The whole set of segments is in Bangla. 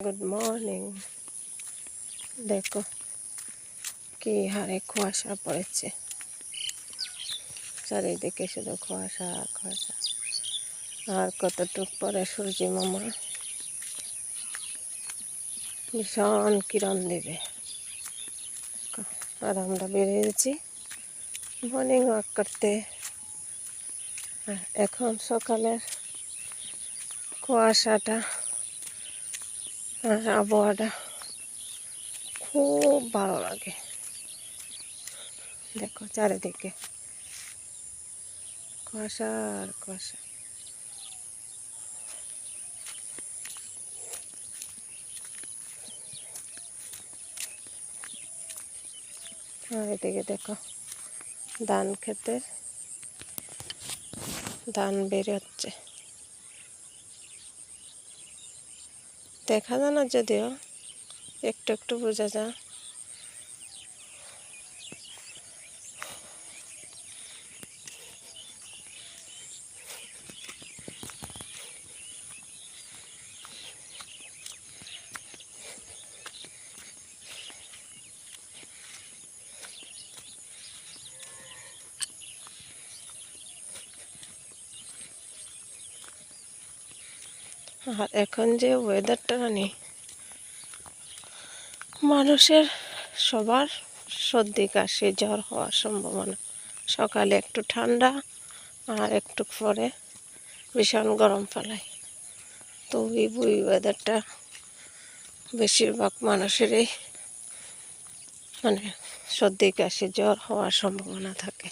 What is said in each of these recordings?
Good morning. দেখো কি হারে কুয়াশা পড়েছে, চারিদিকে শুধু কুয়াশা কুয়াশা। আর কতটুক পরে সূর্য মামা ভীষণ কিরণ দেবে। আর আমরা বেরিয়েছি মর্নিং ওয়াক করতে। এখন সকালের কুয়াশাটা আর আবহাওয়াটা খুব ভালো লাগে। দেখো চারিদিকে কুয়াশা আর কুয়াশা। আর এদিকে দেখো ধান খেতে ধান বেরোচ্ছে, দেখা যায় না যদিও, একটু একটু বোঝা যায়। আর এখন যে ওয়েদারটা নেই, মানুষের সবার সর্দি কাশি জ্বর হওয়ার সম্ভাবনা। সকালে একটু ঠান্ডা আর একটু পরে ভীষণ গরম ফেলায়। তো এই ওয়েদারটা বেশিরভাগ মানুষেরই সর্দি কাশি জ্বর হওয়ার সম্ভাবনা থাকে।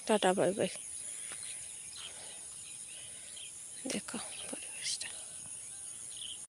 Tata bye bye. দেখো